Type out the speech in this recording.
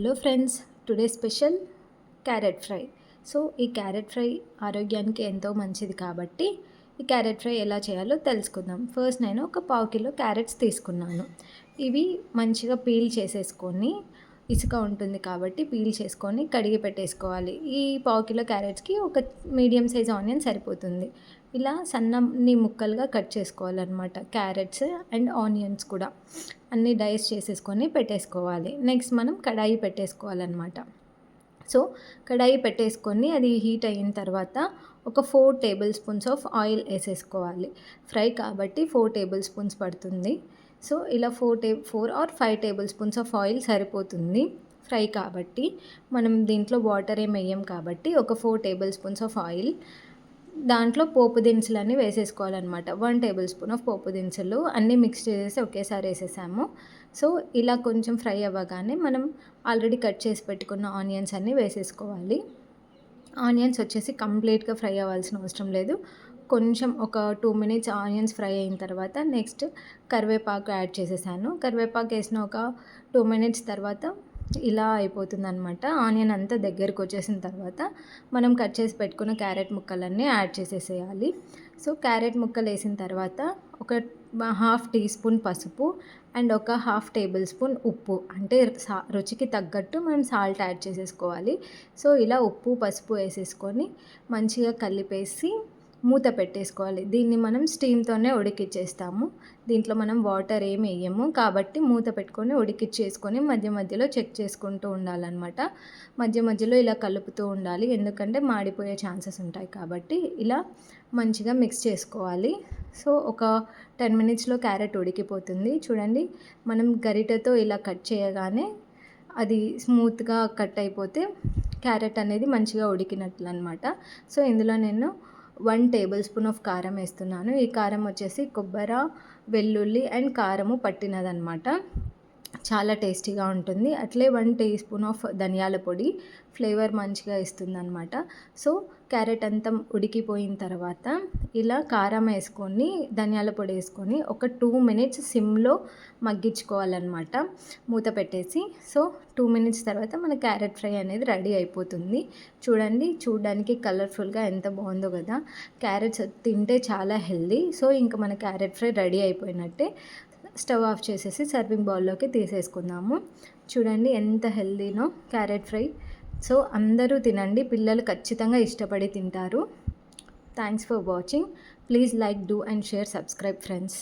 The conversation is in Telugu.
Hello friends, today special carrot fry. So ఈ క్యారెట్ ఫ్రై ఆరోగ్యానికి ఎంతో మంచిది కాబట్టి ఈ క్యారెట్ ఫ్రై ఎలా చేయాలో తెలుసుకుందాం. ఫస్ట్ నేను ఒక పావు కిలో క్యారెట్స్ తీసుకున్నాను. ఇవి మంచిగా పీల్ చేసేసుకొని, ఇసుక ఉంటుంది కాబట్టి పీల్ చేసుకొని కడిగి పెట్టేసుకోవాలి. ఈ పావు కిలో క్యారెట్స్కి ఒక మీడియం సైజ్ ఆనియన్ సరిపోతుంది. ఇలా సన్నని ముక్కలుగా కట్ చేసుకోవాలన్నమాట. క్యారెట్స్ అండ్ ఆనియన్స్ కూడా అన్నీ డైస్ చేసేసుకొని పెట్టేసుకోవాలి. నెక్స్ట్ మనం కడాయి పెట్టేసుకోవాలన్నమాట. సో కడాయి పెట్టేసుకొని అది హీట్ అయిన తర్వాత ఒక 4 టేబుల్ స్పూన్స్ ఆఫ్ ఆయిల్ వేసేసుకోవాలి. ఫ్రై కాబట్టి 4 టేబుల్ స్పూన్స్ పడుతుంది. సో ఇలా 4 or 5 table spoons of oil సరిపోతుంది ఫ్రై కాబట్టి. మనం దీంట్లో వాటర్ ఏం వేయం కాబట్టి ఒక 4 టేబుల్ స్పూన్స్ ఆఫ్ ఆయిల్. దాంట్లో పోపు దినుసులన్నీ వేసేసుకోవాలన్నమాట. 1 టేబుల్ స్పూన్ ఆఫ్ పోపు దినుసులు అన్నీ మిక్స్ చేసేసి ఒకేసారి వేసేసాము. సో ఇలా కొంచెం ఫ్రై అవ్వగానే మనం ఆల్రెడీ కట్ చేసి పెట్టుకున్న ఆనియన్స్ అన్నీ వేసేసుకోవాలి. ఆనియన్స్ వచ్చేసి కంప్లీట్గా ఫ్రై అవ్వాల్సిన అవసరం లేదు. కొంచెం ఒక 2 మినిట్స్ ఆనియన్స్ ఫ్రై అయిన తర్వాత నెక్స్ట్ కరివేపాకు యాడ్ చేసేసాను. కరివేపాకు వేసిన ఒక 2 మినిట్స్ తర్వాత ఇలా అయిపోతుందన్నమాట. ఆనియన్ అంతా దగ్గరకు వచ్చేసిన తర్వాత మనం కట్ చేసి పెట్టుకున్న క్యారెట్ ముక్కలన్నీ యాడ్ చేసేసేయాలి. సో క్యారెట్ ముక్కలు వేసిన తర్వాత ఒక 1/2 టీ స్పూన్ పసుపు అండ్ ఒక 1/2 టేబుల్ స్పూన్ ఉప్పు, అంటే రుచికి తగ్గట్టు మనం సాల్ట్ యాడ్ చేసేసుకోవాలి. సో ఇలా ఉప్పు పసుపు వేసేసుకొని మంచిగా కలిపేసి మూత పెట్టేసుకోవాలి. దీన్ని మనం స్టీమ్తోనే ఉడికిచ్చేస్తాము. దీంట్లో మనం వాటర్ ఏమి వేయము కాబట్టి మూత పెట్టుకొని ఉడికిచ్చేసుకొని మధ్య మధ్యలో చెక్ చేసుకుంటూ ఉండాలన్నమాట. మధ్య మధ్యలో ఇలా కలుపుతూ ఉండాలి, ఎందుకంటే మాడిపోయే ఛాన్సెస్ ఉంటాయి కాబట్టి. ఇలా మంచిగా మిక్స్ చేసుకోవాలి. సో ఒక 10 మినిట్స్లో క్యారెట్ ఉడికిపోతుంది. చూడండి, మనం గరిటెతో ఇలా కట్ చేయగానే అది స్మూత్గా కట్ అయిపోతే క్యారెట్ అనేది మంచిగా ఉడికినట్లు అనమాట. సో ఇందులో నేను 1 టేబుల్ స్పూన్ ఆఫ్ కారం వేస్తున్నాను. ఈ కారం వచ్చేసి కొబ్బరి, వెల్లుల్లి అండ్ కారము పట్టినదనమాట. చాలా టేస్టీగా ఉంటుంది. అట్లే 1 టీ స్పూన్ ఆఫ్ ధనియాల పొడి, ఫ్లేవర్ మంచిగా ఇస్తుందన్నమాట. సో క్యారెట్ అంతా ఉడికిపోయిన తర్వాత ఇలా కారం వేసుకొని ధనియాల పొడి వేసుకొని ఒక 2 మినిట్స్ సిమ్లో మగ్గించుకోవాలన్నమాట మూత పెట్టేసి. సో 2 మినిట్స్ తర్వాత మన క్యారెట్ ఫ్రై అనేది రెడీ అయిపోతుంది. చూడండి, చూడడానికి కలర్ఫుల్గా ఎంత బాగుందో కదా. క్యారెట్స్ తింటే చాలా హెల్దీ. సో ఇంకా మన క్యారెట్ ఫ్రై రెడీ అయిపోయినట్టే. స్టవ్ ఆఫ్ చేసేసి సర్వింగ్ బౌల్లోకి తీసేసుకుందాము. చూడండి ఎంత హెల్దీనో క్యారెట్ ఫ్రై. సో అందరూ తినండి, పిల్లలు ఖచ్చితంగా ఇష్టపడి తింటారు. Thanks for watching. Please like, do and share, subscribe friends.